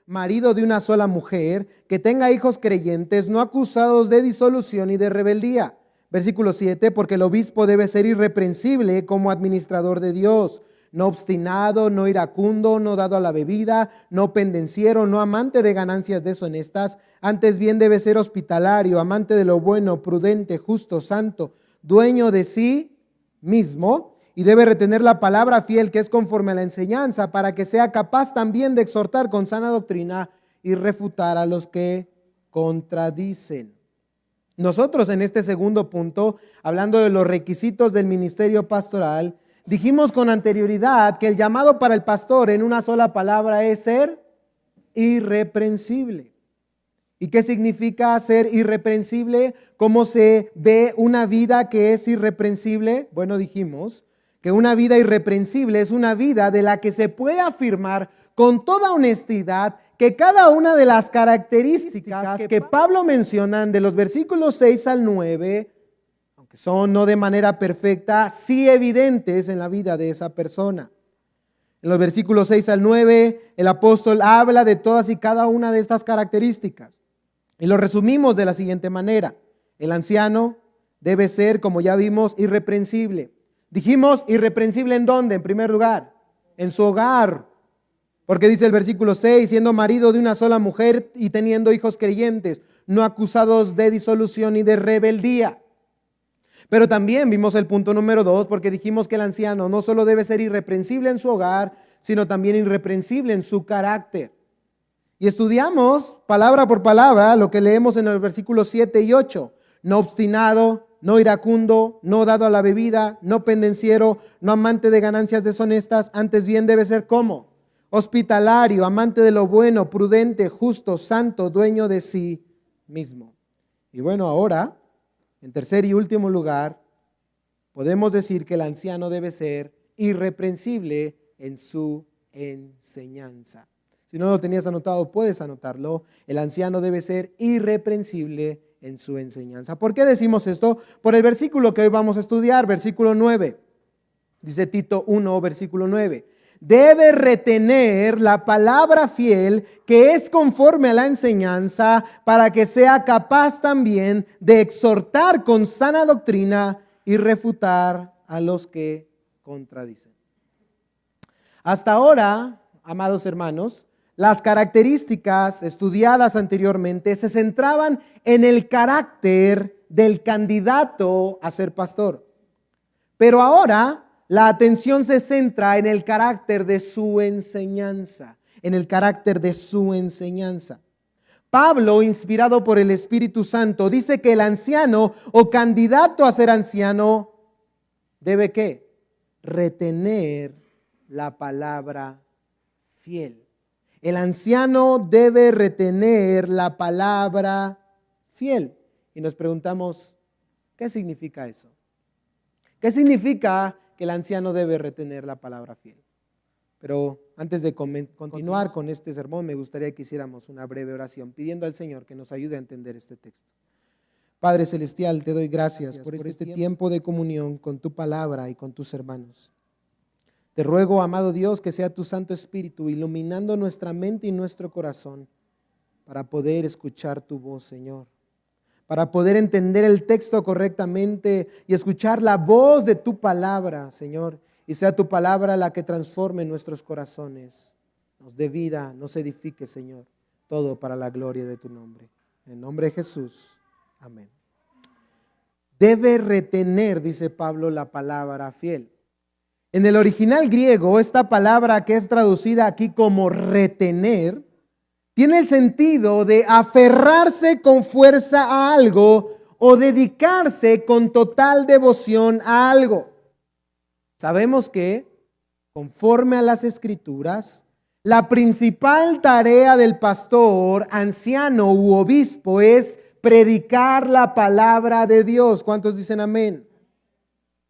marido de una sola mujer, que tenga hijos creyentes, no acusados de disolución y de rebeldía. Versículo 7, porque el obispo debe ser irreprensible como administrador de Dios, no obstinado, no iracundo, no dado a la bebida, no pendenciero, no amante de ganancias deshonestas, antes bien debe ser hospitalario, amante de lo bueno, prudente, justo, santo, dueño de sí mismo, y debe retener la palabra fiel que es conforme a la enseñanza, para que sea capaz también de exhortar con sana doctrina y refutar a los que contradicen. Nosotros en este segundo punto, hablando de los requisitos del ministerio pastoral, dijimos con anterioridad que el llamado para el pastor en una sola palabra es ser irreprensible. ¿Y qué significa ser irreprensible? ¿Cómo se ve una vida que es irreprensible? Bueno, dijimos que una vida irreprensible es una vida de la que se puede afirmar con toda honestidad que cada una de las características que Pablo menciona de los versículos 6 al 9, aunque son no de manera perfecta, sí evidentes en la vida de esa persona. En los versículos 6 al 9, el apóstol habla de todas y cada una de estas características. Y lo resumimos de la siguiente manera. El anciano debe ser, como ya vimos, irreprensible. Dijimos, irreprensible ¿en dónde? En primer lugar, en su hogar. Porque dice el versículo 6, siendo marido de una sola mujer y teniendo hijos creyentes, no acusados de disolución y de rebeldía. Pero también vimos el punto número 2, porque dijimos que el anciano no solo debe ser irreprensible en su hogar, sino también irreprensible en su carácter. Y estudiamos palabra por palabra lo que leemos en los versículos 7 y 8. No obstinado, no iracundo, no dado a la bebida, no pendenciero, no amante de ganancias deshonestas, antes bien debe ser ¿cómo? Hospitalario, amante de lo bueno, prudente, justo, santo, dueño de sí mismo. Y bueno, ahora, en tercer y último lugar, podemos decir que el anciano debe ser irreprensible en su enseñanza. Si no lo tenías anotado, puedes anotarlo. El anciano debe ser irreprensible en su enseñanza. ¿Por qué decimos esto? Por el versículo que hoy vamos a estudiar, versículo 9. Dice Tito 1, versículo 9. Debe retener la palabra fiel que es conforme a la enseñanza, para que sea capaz también de exhortar con sana doctrina y refutar a los que contradicen. Hasta ahora, amados hermanos, las características estudiadas anteriormente se centraban en el carácter del candidato a ser pastor. Pero ahora la atención se centra en el carácter de su enseñanza, en el carácter de su enseñanza. Pablo, inspirado por el Espíritu Santo, dice que el anciano o candidato a ser anciano debe ¿qué? Retener la palabra fiel. El anciano debe retener la palabra fiel. Y nos preguntamos, ¿qué significa eso? ¿Qué significa que el anciano debe retener la palabra fiel? Pero antes de continuar con este sermón, me gustaría que hiciéramos una breve oración pidiendo al Señor que nos ayude a entender este texto. Padre Celestial, te doy gracias por este tiempo de comunión con tu palabra y con tus hermanos. Te ruego, amado Dios, que sea tu Santo Espíritu iluminando nuestra mente y nuestro corazón para poder escuchar tu voz, Señor. Para poder entender el texto correctamente y escuchar la voz de tu palabra, Señor. Y sea tu palabra la que transforme nuestros corazones, nos dé vida, nos edifique, Señor. Todo para la gloria de tu nombre. En nombre de Jesús. Amén. Debe retener, dice Pablo, la palabra fiel. En el original griego, esta palabra que es traducida aquí como retener, tiene el sentido de aferrarse con fuerza a algo o dedicarse con total devoción a algo. Sabemos que, conforme a las Escrituras, la principal tarea del pastor, anciano u obispo es predicar la palabra de Dios. ¿Cuántos dicen amén?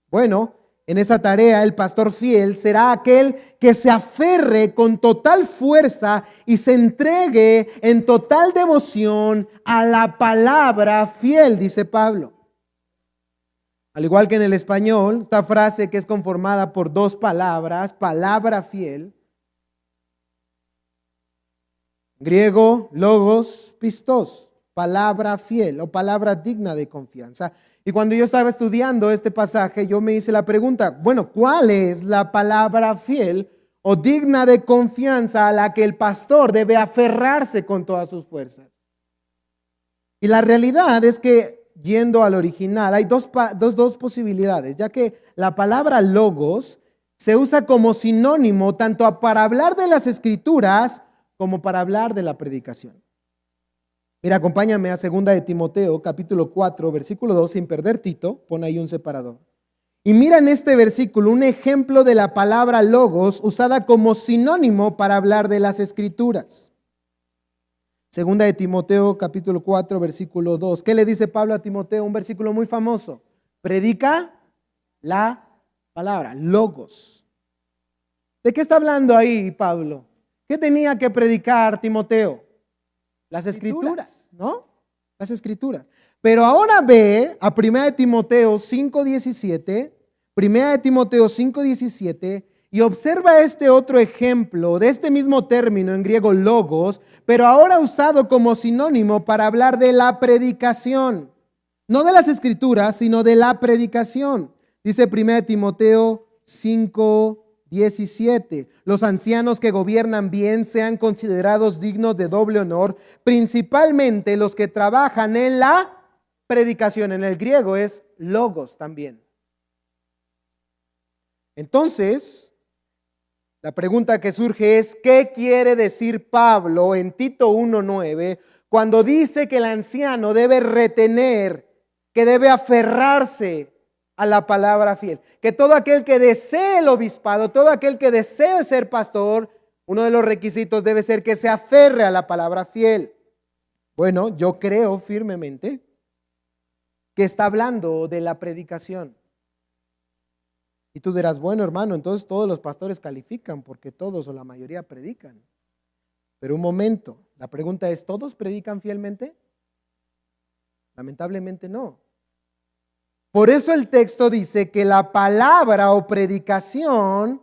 Bueno, en esa tarea el pastor fiel será aquel que se aferre con total fuerza y se entregue en total devoción a la palabra fiel, dice Pablo. Al igual que en el español, esta frase que es conformada por dos palabras, palabra fiel, Griego, logos, pistos, palabra fiel o palabra digna de confianza. Y cuando yo estaba estudiando este pasaje, yo me hice la pregunta, bueno, ¿cuál es la palabra fiel o digna de confianza a la que el pastor debe aferrarse con todas sus fuerzas? Y la realidad es que, yendo al original, hay dos posibilidades, ya que la palabra logos se usa como sinónimo tanto para hablar de las escrituras como para hablar de la predicación. Mira, acompáñame a 2 de Timoteo, capítulo 4, versículo 2, sin perder Tito, pon ahí un separador. Y mira en este versículo un ejemplo de la palabra logos usada como sinónimo para hablar de las escrituras. 2 de Timoteo, capítulo 4, versículo 2. ¿Qué le dice Pablo a Timoteo? Un versículo muy famoso. Predica la palabra, logos. ¿De qué está hablando ahí Pablo? ¿Qué tenía que predicar Timoteo? Las escrituras, ¿no? Las escrituras. Pero ahora ve a 1 de Timoteo 5:17, 1 de Timoteo 5:17, y observa este otro ejemplo de este mismo término en griego logos, pero ahora usado como sinónimo para hablar de la predicación. No de las escrituras, sino de la predicación. Dice 1 de Timoteo 5:17, los ancianos que gobiernan bien sean considerados dignos de doble honor, principalmente los que trabajan en la predicación. En el griego es logos también. Entonces, la pregunta que surge es, ¿qué quiere decir Pablo en Tito 1:9 cuando dice que el anciano debe retener, que debe aferrarse a la palabra fiel? Que todo aquel que desee el obispado, todo aquel que desee ser pastor, uno de los requisitos debe ser que se aferre a la palabra fiel. Bueno, yo creo firmemente que está hablando de la predicación. Y tú dirás, bueno, hermano, entonces todos los pastores califican porque todos o la mayoría predican. Pero un momento, la pregunta es, ¿todos predican fielmente? Lamentablemente no. Por eso el texto dice que la palabra o predicación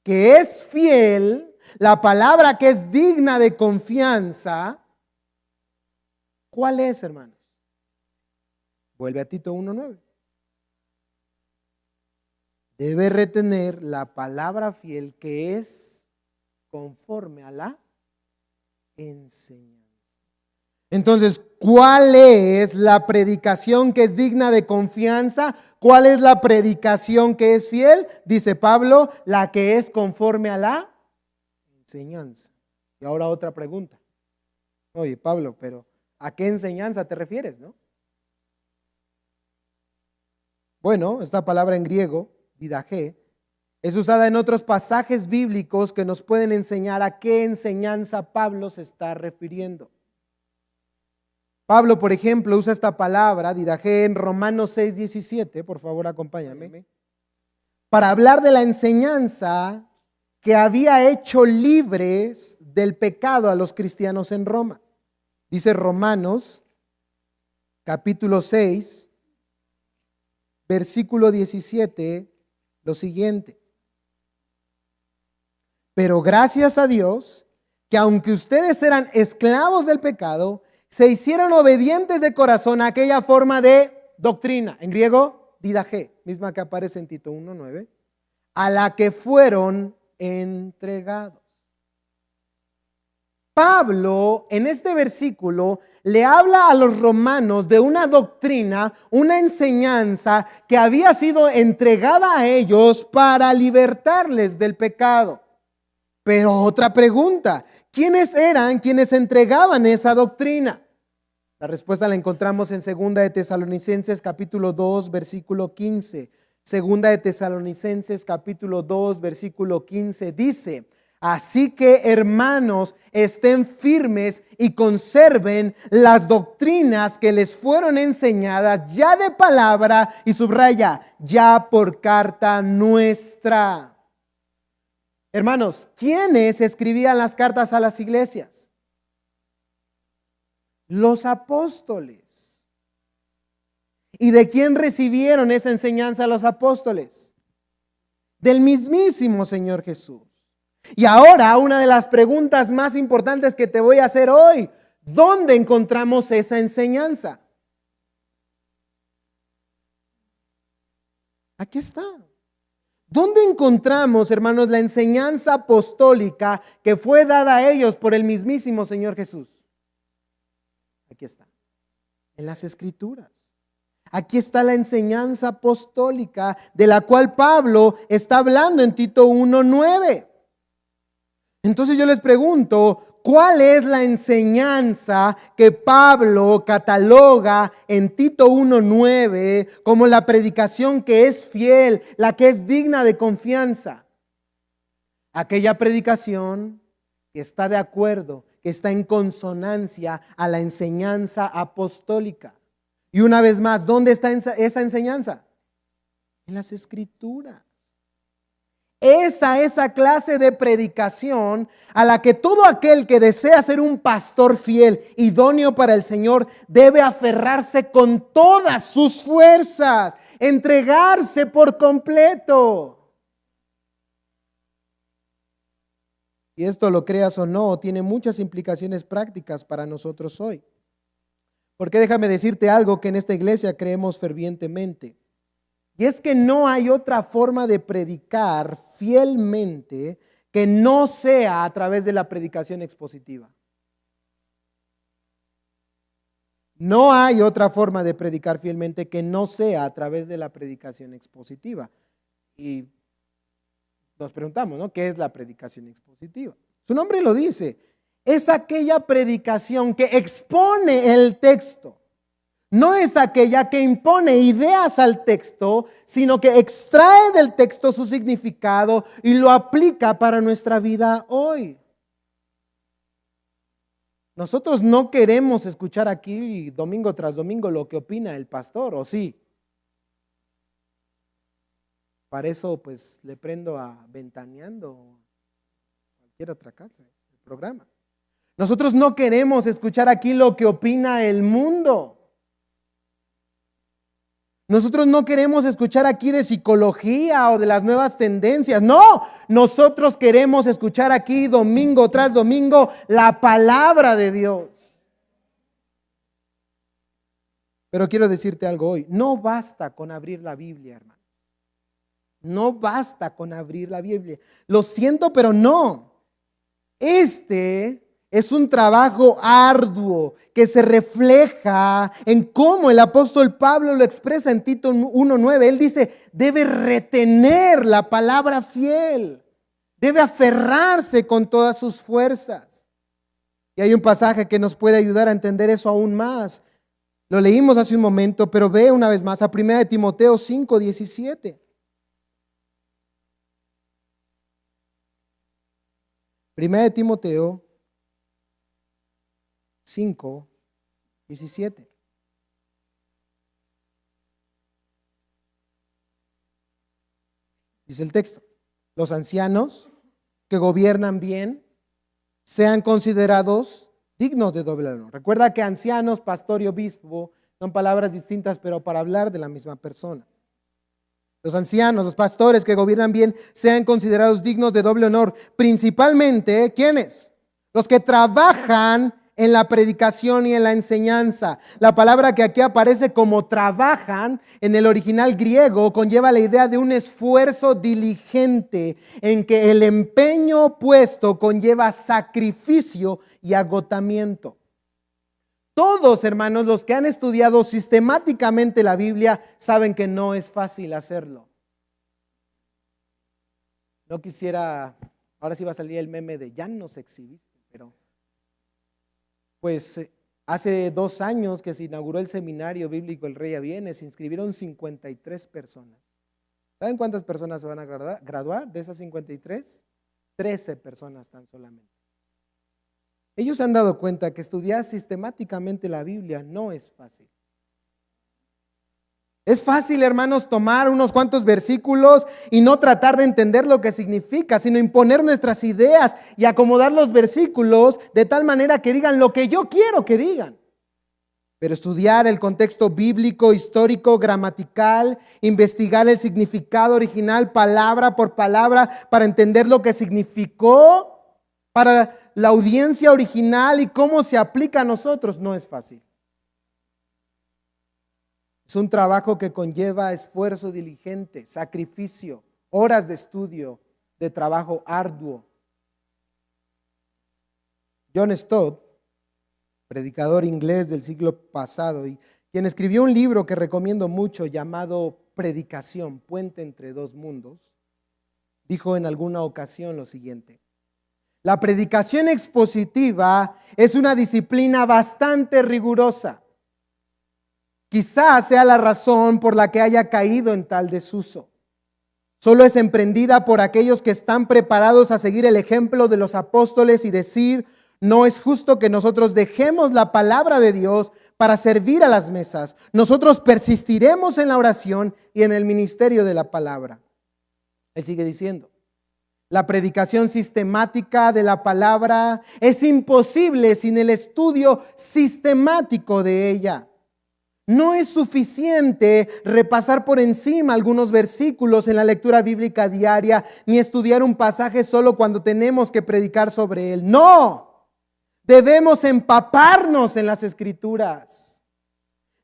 que es fiel, la palabra que es digna de confianza, ¿cuál es, hermanos? Vuelve a Tito 1:9. Debe retener la palabra fiel que es conforme a la enseñanza. Entonces, ¿cuál es la predicación que es digna de confianza? ¿Cuál es la predicación que es fiel? Dice Pablo, la que es conforme a la enseñanza. Y ahora otra pregunta. Oye, Pablo, pero ¿a qué enseñanza te refieres, no? Bueno, esta palabra en griego, didaché, es usada en otros pasajes bíblicos que nos pueden enseñar a qué enseñanza Pablo se está refiriendo. Pablo, por ejemplo, usa esta palabra, didaché, en Romanos 6:17, por favor acompáñame, para hablar de la enseñanza que había hecho libres del pecado a los cristianos en Roma. Dice Romanos, capítulo 6, versículo 17, lo siguiente. Pero gracias a Dios, que aunque ustedes eran esclavos del pecado, se hicieron obedientes de corazón a aquella forma de doctrina, en griego, didaché, misma que aparece en Tito 1:9, a la que fueron entregados. Pablo en este versículo le habla a los romanos de una doctrina, una enseñanza que había sido entregada a ellos para libertarles del pecado. Pero otra pregunta, ¿quiénes eran quienes entregaban esa doctrina? La respuesta la encontramos en 2 de Tesalonicenses capítulo 2 versículo 15. 2 de Tesalonicenses capítulo 2 versículo 15 dice: así que, hermanos, estén firmes y conserven las doctrinas que les fueron enseñadas ya de palabra, y subraya, ya por carta nuestra. Hermanos, ¿quiénes escribían las cartas a las iglesias? Los apóstoles. ¿Y de quién recibieron esa enseñanza los apóstoles? Del mismísimo Señor Jesús. Y ahora una de las preguntas más importantes que te voy a hacer hoy: ¿dónde encontramos esa enseñanza? Aquí está. ¿Dónde encontramos, hermanos, la enseñanza apostólica que fue dada a ellos por el mismísimo Señor Jesús? Aquí está, en las Escrituras. Aquí está la enseñanza apostólica de la cual Pablo está hablando en Tito 1:9. Entonces yo les pregunto, ¿cuál es la enseñanza que Pablo cataloga en Tito 1:9 como la predicación que es fiel, la que es digna de confianza? Aquella predicación que está de acuerdo, que está en consonancia a la enseñanza apostólica. Y una vez más, ¿dónde está esa enseñanza? En las Escrituras. Esa clase de predicación a la que todo aquel que desea ser un pastor fiel, idóneo para el Señor, debe aferrarse con todas sus fuerzas, entregarse por completo. Y esto, lo creas o no, tiene muchas implicaciones prácticas para nosotros hoy. Porque déjame decirte algo que en esta iglesia creemos fervientemente. Y es que no hay otra forma de predicar fielmente que no sea a través de la predicación expositiva. No hay otra forma de predicar fielmente que no sea a través de la predicación expositiva. Y nos preguntamos, ¿no? ¿Qué es la predicación expositiva? Su nombre lo dice. Es aquella predicación que expone el texto. No es aquella que impone ideas al texto, sino que extrae del texto su significado y lo aplica para nuestra vida hoy. Nosotros no queremos escuchar aquí domingo tras domingo lo que opina el pastor, ¿o sí? Para eso pues le prendo a Ventaneando o cualquier otra casa, el programa. Nosotros no queremos escuchar aquí lo que opina el mundo. Nosotros no queremos escuchar aquí de psicología o de las nuevas tendencias. No, nosotros queremos escuchar aquí domingo tras domingo la palabra de Dios. Pero quiero decirte algo hoy. No basta con abrir la Biblia, hermano. No basta con abrir la Biblia. Lo siento, pero no. Este es un trabajo arduo que se refleja en cómo el apóstol Pablo lo expresa en Tito 1:9. Él dice, debe retener la palabra fiel, debe aferrarse con todas sus fuerzas. Y hay un pasaje que nos puede ayudar a entender eso aún más. Lo leímos hace un momento, pero ve una vez más a 1 Timoteo 5:17. 1 Timoteo 5:17. Dice el texto: los ancianos que gobiernan bien sean considerados dignos de doble honor. Recuerda que ancianos, pastor y obispo son palabras distintas, pero para hablar de la misma persona. Los ancianos, los pastores que gobiernan bien sean considerados dignos de doble honor. Principalmente, ¿quiénes? Los que trabajan en la predicación y en la enseñanza. La palabra que aquí aparece como trabajan en el original griego conlleva la idea de un esfuerzo diligente en que el empeño puesto conlleva sacrificio y agotamiento. Todos, hermanos, los que han estudiado sistemáticamente la Biblia saben que no es fácil hacerlo. No quisiera, ahora sí va a salir el meme de ya nos exhibiste, pero pues hace 2 años que se inauguró el seminario bíblico El Rey Viene, se inscribieron 53 personas. ¿Saben cuántas personas se van a graduar de esas 53? 13 personas tan solamente. Ellos se han dado cuenta que estudiar sistemáticamente la Biblia no es fácil. Es fácil, hermanos, tomar unos cuantos versículos y no tratar de entender lo que significa, sino imponer nuestras ideas y acomodar los versículos de tal manera que digan lo que yo quiero que digan. Pero estudiar el contexto bíblico, histórico, gramatical, investigar el significado original palabra por palabra para entender lo que significó para la audiencia original y cómo se aplica a nosotros, no es fácil. Es un trabajo que conlleva esfuerzo diligente, sacrificio, horas de estudio, de trabajo arduo. John Stott, predicador inglés del siglo pasado, y quien escribió un libro que recomiendo mucho llamado Predicación, Puente entre dos mundos, dijo en alguna ocasión lo siguiente: la predicación expositiva es una disciplina bastante rigurosa. Quizás sea la razón por la que haya caído en tal desuso. Solo es emprendida por aquellos que están preparados a seguir el ejemplo de los apóstoles y decir: no es justo que nosotros dejemos la palabra de Dios para servir a las mesas. Nosotros persistiremos en la oración y en el ministerio de la palabra. Él sigue diciendo: la predicación sistemática de la palabra es imposible sin el estudio sistemático de ella. No es suficiente repasar por encima algunos versículos en la lectura bíblica diaria, ni estudiar un pasaje solo cuando tenemos que predicar sobre él. No, debemos empaparnos en las Escrituras.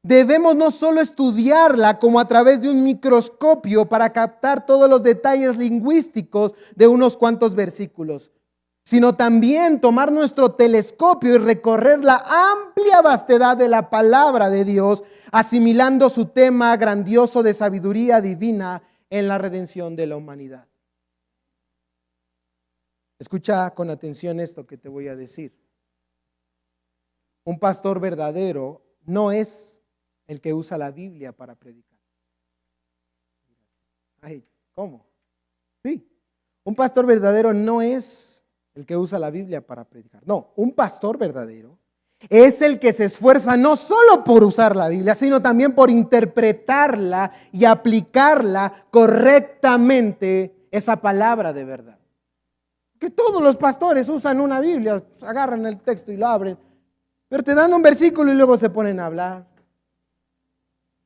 Debemos no solo estudiarla como a través de un microscopio para captar todos los detalles lingüísticos de unos cuantos versículos, sino también tomar nuestro telescopio y recorrer la amplia vastedad de la palabra de Dios, asimilando su tema grandioso de sabiduría divina en la redención de la humanidad. Escucha con atención esto que te voy a decir. Un pastor verdadero no es el que usa la Biblia para predicar. Ay, ¿cómo? Sí, un pastor verdadero no es el que usa la Biblia para predicar. No, un pastor verdadero es el que se esfuerza no solo por usar la Biblia, sino también por interpretarla y aplicarla correctamente, esa palabra de verdad. Que todos los pastores usan una Biblia, agarran el texto y lo abren, pero te dan un versículo y luego se ponen a hablar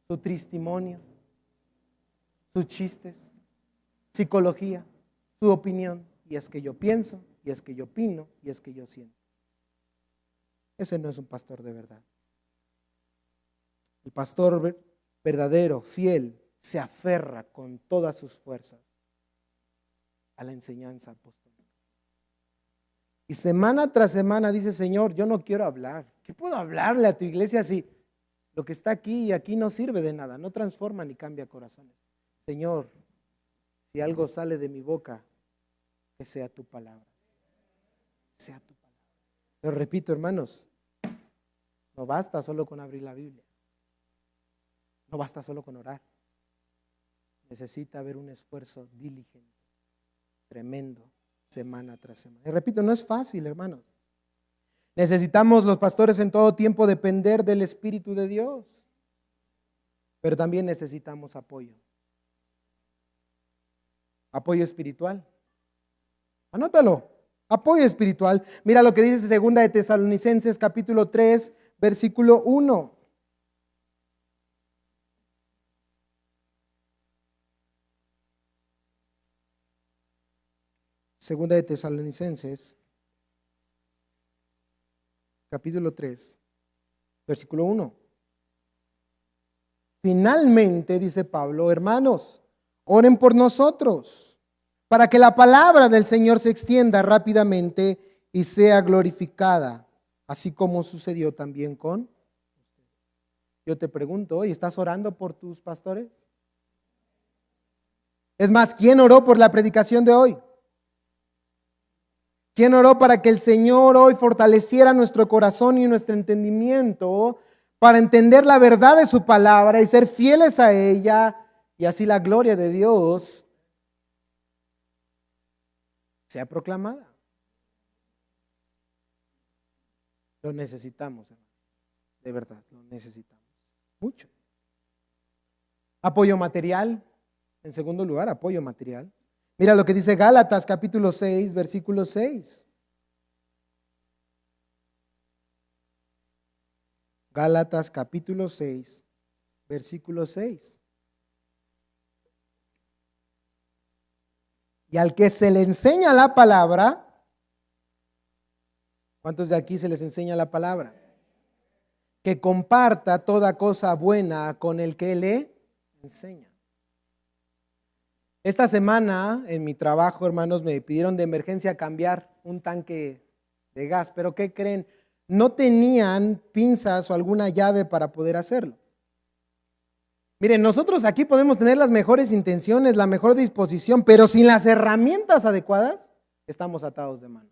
su testimonio, sus chistes, psicología, su opinión. Y es que yo pienso, y es que yo opino, y es que yo siento. Ese no es un pastor de verdad. El pastor verdadero, fiel, se aferra con todas sus fuerzas a la enseñanza apostólica. Y semana tras semana dice: Señor, yo no quiero hablar. ¿Qué puedo hablarle a tu iglesia si lo que está aquí y aquí no sirve de nada? No transforma ni cambia corazones. Señor, si algo sale de mi boca, que sea tu palabra. Sea tu palabra. Pero repito, hermanos, no basta solo con abrir la Biblia. No basta solo con orar. Necesita haber un esfuerzo diligente, tremendo, semana tras semana. Y repito, no es fácil, hermanos. Necesitamos los pastores en todo tiempo depender del Espíritu de Dios. Pero también necesitamos apoyo. Apoyo espiritual. Anótalo. Apoyo espiritual. Mira lo que dice 2 de Tesalonicenses capítulo 3, versículo 1. Segunda de Tesalonicenses capítulo 3, versículo 1. Finalmente, dice Pablo, hermanos, oren por nosotros, para que la palabra del Señor se extienda rápidamente y sea glorificada, así como sucedió también con ustedes. Yo te pregunto hoy, ¿estás orando por tus pastores? Es más, ¿quién oró por la predicación de hoy? ¿Quién oró para que el Señor hoy fortaleciera nuestro corazón y nuestro entendimiento para entender la verdad de su palabra y ser fieles a ella, y así la gloria de Dios sea proclamada? Lo necesitamos, hermano. De verdad, lo necesitamos mucho. Apoyo material. En segundo lugar, apoyo material. Mira lo que dice Gálatas capítulo 6, versículo 6. Gálatas capítulo 6, versículo 6. Y al que se le enseña la palabra, ¿cuántos de aquí se les enseña la palabra? Que comparta toda cosa buena con el que le enseña. Esta semana en mi trabajo, hermanos, me pidieron de emergencia cambiar un tanque de gas, pero ¿qué creen? No tenían pinzas o alguna llave para poder hacerlo. Miren, nosotros aquí podemos tener las mejores intenciones, la mejor disposición, pero sin las herramientas adecuadas, estamos atados de mano.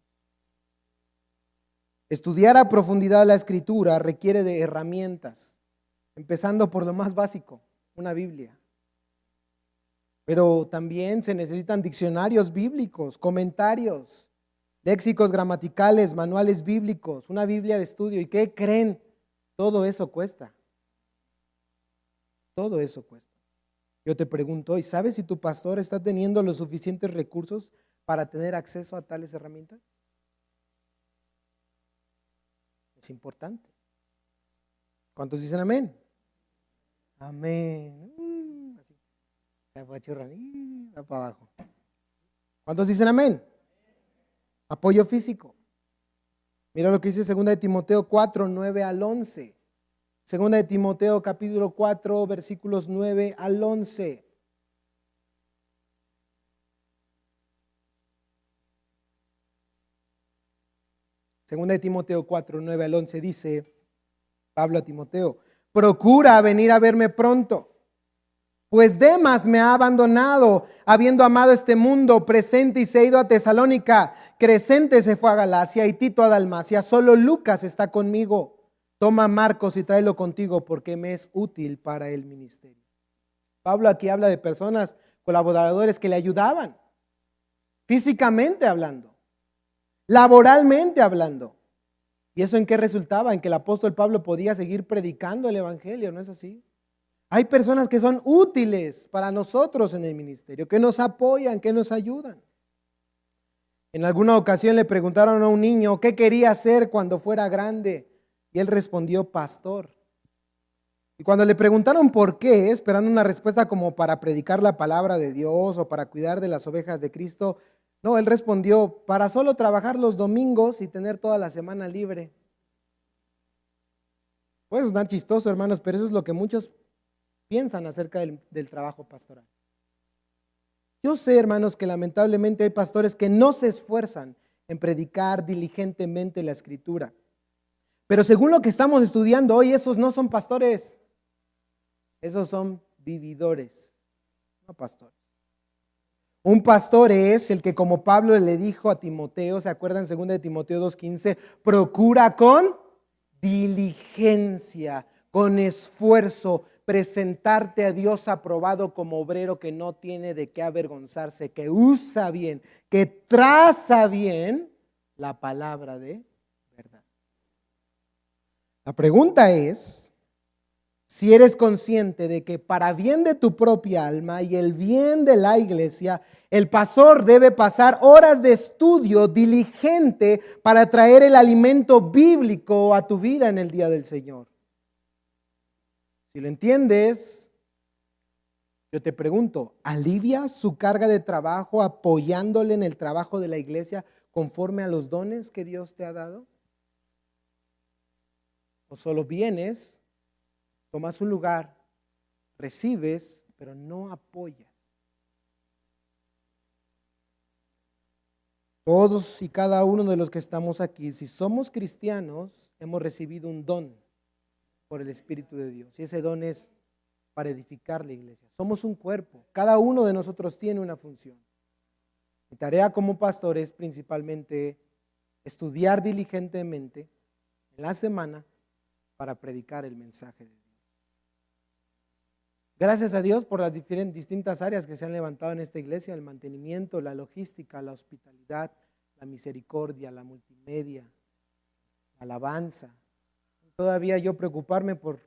Estudiar a profundidad la Escritura requiere de herramientas, empezando por lo más básico, una Biblia. Pero también se necesitan diccionarios bíblicos, comentarios, léxicos gramaticales, manuales bíblicos, una Biblia de estudio. ¿Y qué creen? Todo eso cuesta. Todo eso cuesta. Yo te pregunto hoy, ¿sabes si tu pastor está teniendo los suficientes recursos para tener acceso a tales herramientas? Es importante. ¿Cuántos dicen amén? Amén. Así. Se fue a churrar y va para abajo. ¿Cuántos dicen amén? Apoyo físico. Mira lo que dice 2 de Timoteo 4, 9 al 11. 2 de Timoteo capítulo 4, versículos 9 al 11. Segunda de Timoteo 4, 9 al 11 dice Pablo a Timoteo: procura venir a verme pronto, pues Demas me ha abandonado, habiendo amado este mundo presente, y se ha ido a Tesalónica. Crescente se fue a Galacia y Tito a Dalmacia. Solo Lucas está conmigo. Toma a Marcos y tráelo contigo, porque me es útil para el ministerio. Pablo aquí habla de personas, colaboradores que le ayudaban, físicamente hablando, laboralmente hablando. ¿Y eso en qué resultaba? En que el apóstol Pablo podía seguir predicando el evangelio, ¿no es así? Hay personas que son útiles para nosotros en el ministerio, que nos apoyan, que nos ayudan. En alguna ocasión le preguntaron a un niño qué quería hacer cuando fuera grande, y él respondió: pastor. Y cuando le preguntaron por qué, esperando una respuesta como para predicar la palabra de Dios o para cuidar de las ovejas de Cristo, no, él respondió: para solo trabajar los domingos y tener toda la semana libre. Puede sonar chistoso, hermanos, pero eso es lo que muchos piensan acerca del trabajo pastoral. Yo sé, hermanos, que lamentablemente hay pastores que no se esfuerzan en predicar diligentemente la Escritura. Pero según lo que estamos estudiando hoy, esos no son pastores. Esos son vividores, no pastores. Un pastor es el que, como Pablo le dijo a Timoteo, ¿se acuerdan? 2 de Timoteo 2:15, procura con diligencia, con esfuerzo, presentarte a Dios aprobado como obrero que no tiene de qué avergonzarse, que usa bien, que traza bien la palabra de verdad. La pregunta es si eres consciente de que para bien de tu propia alma y el bien de la iglesia, el pastor debe pasar horas de estudio diligente para traer el alimento bíblico a tu vida en el día del Señor. Si lo entiendes, yo te pregunto, ¿alivia su carga de trabajo apoyándole en el trabajo de la iglesia conforme a los dones que Dios te ha dado? ¿O solo vienes, tomas un lugar, recibes, pero no apoyas? Todos y cada uno de los que estamos aquí, si somos cristianos, hemos recibido un don por el Espíritu de Dios. Y ese don es para edificar la iglesia. Somos un cuerpo. Cada uno de nosotros tiene una función. Mi tarea como pastor es principalmente estudiar diligentemente en la semana para predicar el mensaje de Dios. Gracias a Dios por las distintas áreas que se han levantado en esta iglesia: el mantenimiento, la logística, la hospitalidad, la misericordia, la multimedia, la alabanza. Todavía yo preocuparme por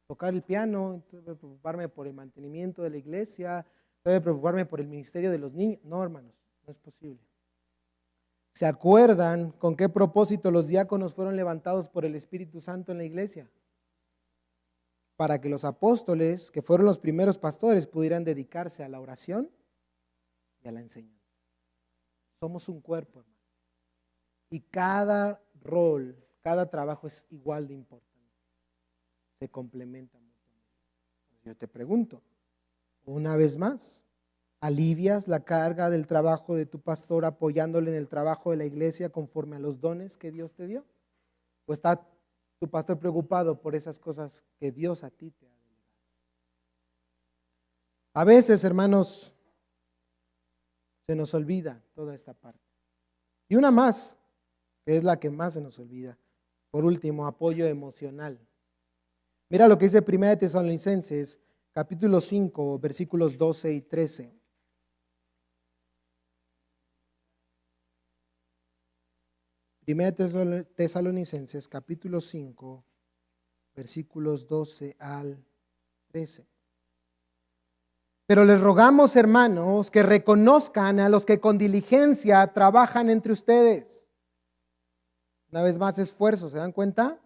tocar el piano, todavía preocuparme por el mantenimiento de la iglesia, todavía preocuparme por el ministerio de los niños. No, hermanos, no es posible. ¿Se acuerdan con qué propósito los diáconos fueron levantados por el Espíritu Santo en la iglesia? Para que los apóstoles, que fueron los primeros pastores, pudieran dedicarse a la oración y a la enseñanza. Somos un cuerpo, hermano. Y cada rol, cada trabajo es igual de importante. Se complementan mutuamente. Yo te pregunto, una vez más, ¿alivias la carga del trabajo de tu pastor apoyándole en el trabajo de la iglesia conforme a los dones que Dios te dio? ¿O está tu pastor preocupado por esas cosas que Dios a ti te ha delegado? A veces, hermanos, se nos olvida toda esta parte. Y una más, que es la que más se nos olvida. Por último, apoyo emocional. Mira lo que dice 1 Tesalonicenses, capítulo 5, versículos 12 y 13. 1 Tesalonicenses, capítulo 5, versículos 12 al 13. Pero les rogamos, hermanos, que reconozcan a los que con diligencia trabajan entre ustedes. Una vez más, esfuerzo, ¿se dan cuenta?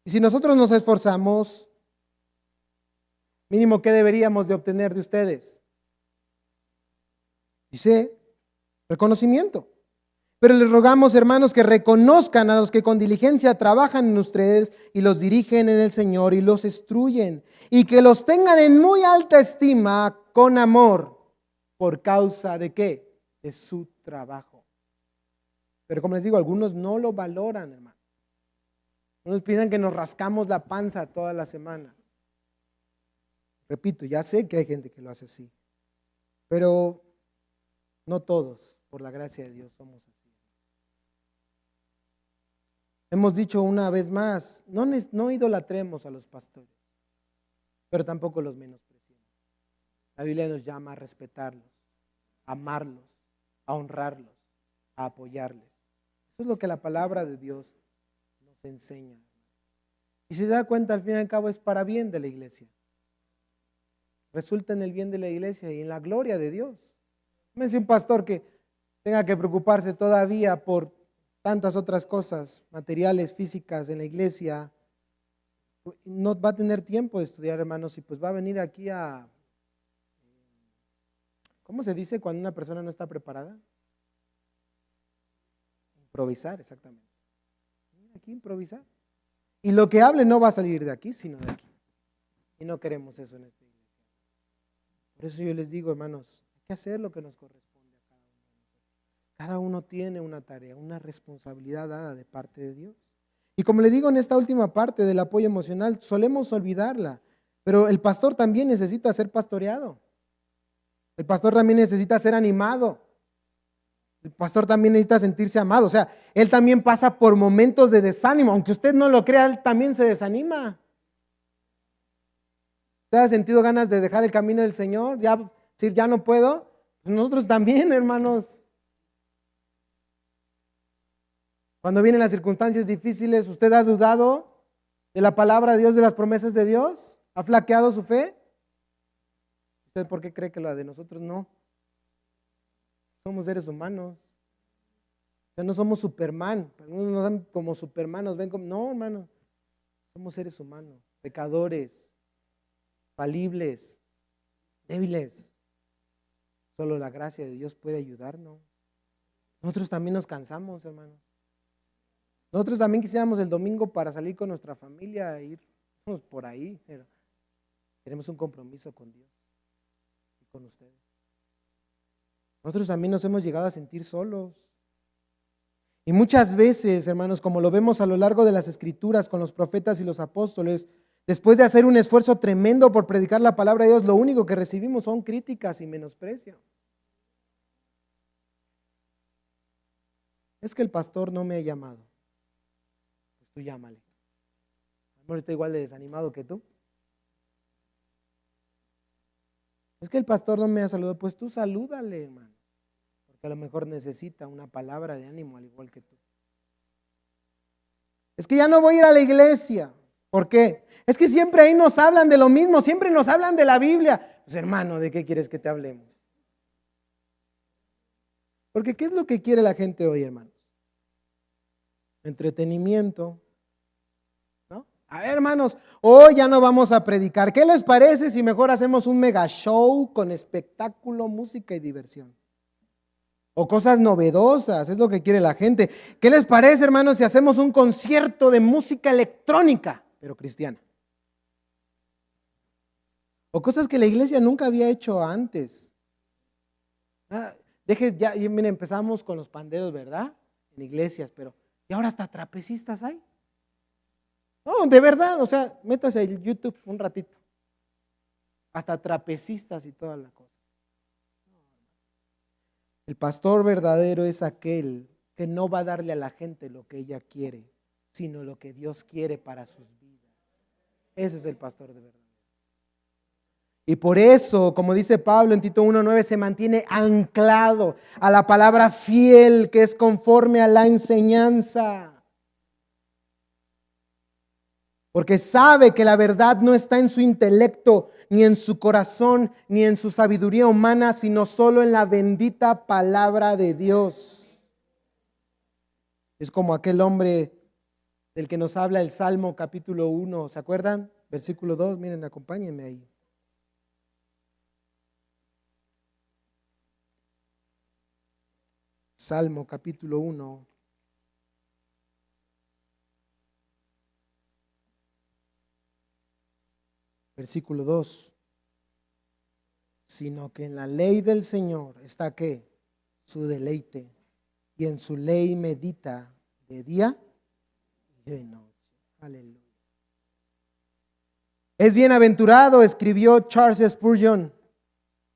Y si nosotros nos esforzamos, mínimo, ¿qué deberíamos de obtener de ustedes? Dice, reconocimiento. Pero les rogamos, hermanos, que reconozcan a los que con diligencia trabajan en ustedes y los dirigen en el Señor y los instruyen, y que los tengan en muy alta estima con amor, por causa de ¿qué? De su trabajo. Pero como les digo, algunos no lo valoran, hermano. Algunos piensan que nos rascamos la panza toda la semana. Repito, ya sé que hay gente que lo hace así, pero no todos, por la gracia de Dios, somos así. Hemos dicho una vez más, no idolatremos a los pastores, pero tampoco los menospreciemos. La Biblia nos llama a respetarlos, a amarlos, a honrarlos, a apoyarles. Eso es lo que la palabra de Dios nos enseña. Y si se da cuenta, al fin y al cabo es para bien de la iglesia. Resulta en el bien de la iglesia y en la gloria de Dios. No es un pastor que tenga que preocuparse todavía por tantas otras cosas materiales, físicas en la iglesia. No va a tener tiempo de estudiar, hermanos, y pues va a venir aquí a, ¿cómo se dice cuando una persona no está preparada? Improvisar, exactamente. Aquí improvisar. Y lo que hable no va a salir de aquí, sino de aquí. Y no queremos eso en esta iglesia. Por eso yo les digo, hermanos, hay que hacer lo que nos corresponde. Cada uno tiene una tarea, una responsabilidad dada de parte de Dios. Y como le digo en esta última parte del apoyo emocional, solemos olvidarla, pero el pastor también necesita ser pastoreado. El pastor también necesita ser animado. El pastor también necesita sentirse amado. O sea, él también pasa por momentos de desánimo. Aunque usted no lo crea, él también se desanima. ¿Usted ha sentido ganas de dejar el camino del Señor? Ya, decir, ya no puedo. Pues nosotros también, hermanos. Cuando vienen las circunstancias difíciles, ¿usted ha dudado de la palabra de Dios, de las promesas de Dios? ¿Ha flaqueado su fe? ¿Usted por qué cree que la de nosotros no? Somos seres humanos. O sea, no somos Superman. Algunos nos dan como Superman, nos ven como... No, hermano. Somos seres humanos, pecadores, falibles, débiles. Solo la gracia de Dios puede ayudarnos. Nosotros también nos cansamos, hermano. Nosotros también quisiéramos el domingo para salir con nuestra familia e irnos por ahí, pero tenemos un compromiso con Dios y con ustedes. Nosotros también nos hemos llegado a sentir solos. Y muchas veces, hermanos, como lo vemos a lo largo de las Escrituras con los profetas y los apóstoles, después de hacer un esfuerzo tremendo por predicar la palabra de Dios, lo único que recibimos son críticas y menosprecio. Es que el pastor no me ha llamado. Pues tú llámale. A lo mejor está igual de desanimado que tú. Es que el pastor no me ha saludado. Pues tú salúdale, hermano. Porque a lo mejor necesita una palabra de ánimo al igual que tú. Es que ya no voy a ir a la iglesia. ¿Por qué? Es que siempre ahí nos hablan de lo mismo. Siempre nos hablan de la Biblia. Pues hermano, ¿de qué quieres que te hablemos? Porque ¿qué es lo que quiere la gente hoy, hermanos? Entretenimiento, ¿no? A ver, hermanos, hoy ya no vamos a predicar. ¿Qué les parece si mejor hacemos un mega show con espectáculo, música y diversión? O cosas novedosas, es lo que quiere la gente. ¿Qué les parece, hermanos, si hacemos un concierto de música electrónica, pero cristiana? O cosas que la iglesia nunca había hecho antes. Ya, y miren, empezamos con los panderos, ¿verdad? En iglesias, pero ¿y ahora hasta trapecistas hay? No, de verdad, o sea, métase en YouTube un ratito. Hasta trapecistas y toda la cosa. El pastor verdadero es aquel que no va a darle a la gente lo que ella quiere, sino lo que Dios quiere para sus vidas. Ese es el pastor de verdad. Y por eso, como dice Pablo en Tito 1:9, se mantiene anclado a la palabra fiel, que es conforme a la enseñanza. Porque sabe que la verdad no está en su intelecto, ni en su corazón, ni en su sabiduría humana, sino solo en la bendita palabra de Dios. Es como aquel hombre del que nos habla el Salmo capítulo 1, ¿se acuerdan? Versículo 2, miren, acompáñenme ahí. Salmo capítulo 1. Versículo 2. Sino que en la ley del Señor está ¿qué? Su deleite. Y en su ley medita de día y de noche. Aleluya. Es bienaventurado, escribió Charles Spurgeon,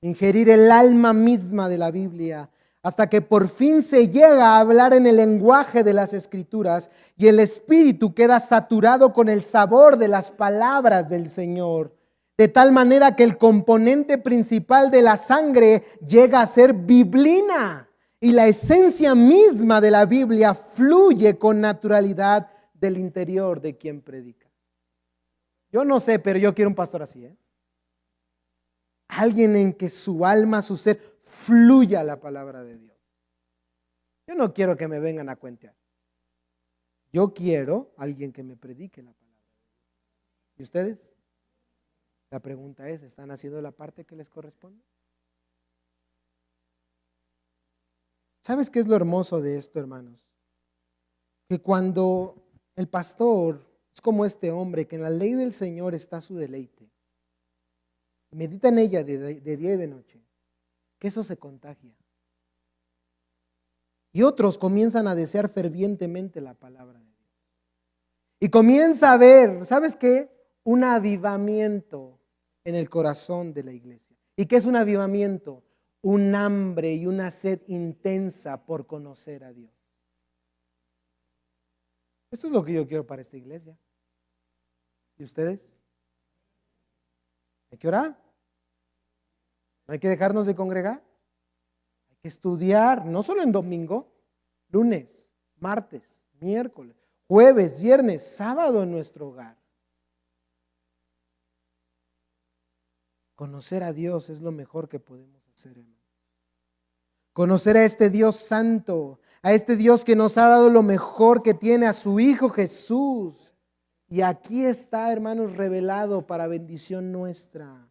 ingerir el alma misma de la Biblia, hasta que por fin se llega a hablar en el lenguaje de las Escrituras y el espíritu queda saturado con el sabor de las palabras del Señor, de tal manera que el componente principal de la sangre llega a ser biblina y la esencia misma de la Biblia fluye con naturalidad del interior de quien predica. Yo no sé, pero yo quiero un pastor así, ¿eh? Alguien en que su alma, su ser, fluya la palabra de Dios. Yo no quiero que me vengan a cuentear. Yo quiero alguien que me predique la palabra de Dios. ¿Y ustedes? La pregunta es, ¿están haciendo la parte que les corresponde? ¿Sabes qué es lo hermoso de esto, hermanos? Que cuando el pastor es como este hombre, que en la ley del Señor está su deleite, medita en ella de día y de noche, que eso se contagia. Y otros comienzan a desear fervientemente la palabra de Dios. Y comienza a haber, ¿sabes qué? Un avivamiento en el corazón de la iglesia. ¿Y qué es un avivamiento? Un hambre y una sed intensa por conocer a Dios. Esto es lo que yo quiero para esta iglesia. ¿Y ustedes? Hay que orar. No hay que dejarnos de congregar. Hay que estudiar, no solo en domingo, lunes, martes, miércoles, jueves, viernes, sábado en nuestro hogar. Conocer a Dios es lo mejor que podemos hacer, hermano. Conocer a este Dios santo, a este Dios que nos ha dado lo mejor que tiene, a su Hijo Jesús. Y aquí está, hermanos, revelado para bendición nuestra.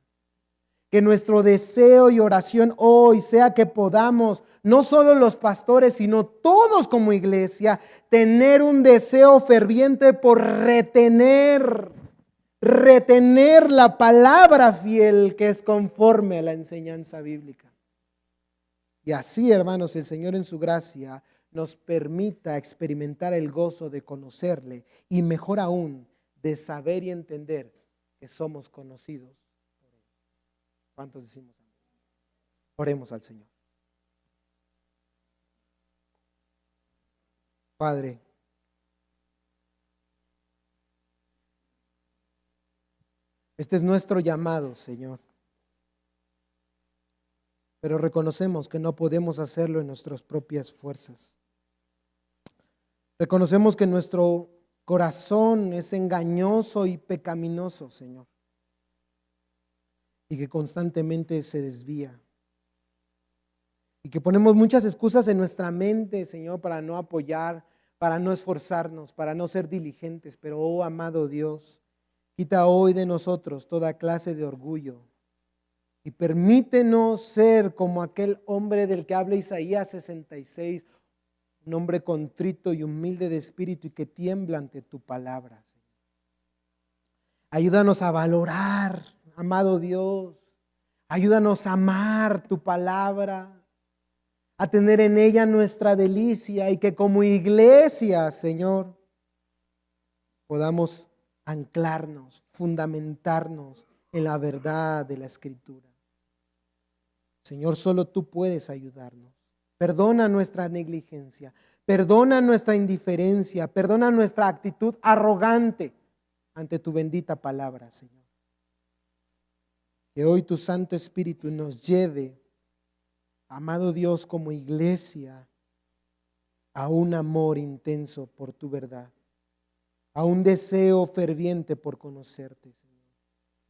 Que nuestro deseo y oración hoy sea que podamos, no solo los pastores, sino todos como iglesia, tener un deseo ferviente por retener la palabra fiel que es conforme a la enseñanza bíblica. Y así, hermanos, el Señor en su gracia nos permita experimentar el gozo de conocerle y mejor aún, de saber y entender que somos conocidos por Él. ¿Cuántos decimos amén? Oremos al Señor. Padre, este es nuestro llamado, Señor. Pero reconocemos que no podemos hacerlo en nuestras propias fuerzas. Reconocemos que nuestro corazón es engañoso y pecaminoso, Señor, y que constantemente se desvía. Y que ponemos muchas excusas en nuestra mente, Señor, para no apoyar, para no esforzarnos, para no ser diligentes. Pero, oh amado Dios, quita hoy de nosotros toda clase de orgullo y permítenos ser como aquel hombre del que habla Isaías 66, un hombre contrito y humilde de espíritu y que tiembla ante tu palabra, Señor. Ayúdanos a valorar, amado Dios. Ayúdanos a amar tu palabra, a tener en ella nuestra delicia y que como iglesia, Señor, podamos anclarnos, fundamentarnos en la verdad de la Escritura. Señor, solo tú puedes ayudarnos. Perdona nuestra negligencia, perdona nuestra indiferencia, perdona nuestra actitud arrogante ante tu bendita palabra, Señor. Que hoy tu Santo Espíritu nos lleve, amado Dios, como iglesia, a un amor intenso por tu verdad, a un deseo ferviente por conocerte, Señor.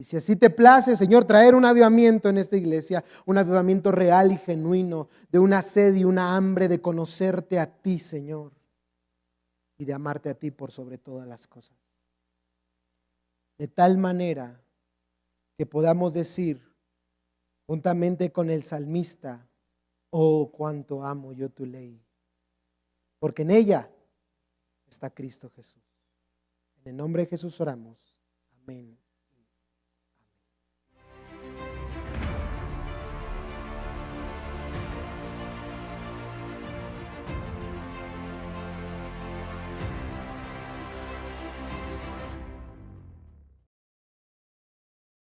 Y si así te place, Señor, traer un avivamiento en esta iglesia, un avivamiento real y genuino, de una sed y una hambre de conocerte a ti, Señor, y de amarte a ti por sobre todas las cosas. De tal manera que podamos decir, juntamente con el salmista, oh, cuánto amo yo tu ley, porque en ella está Cristo Jesús. En el nombre de Jesús oramos. Amén.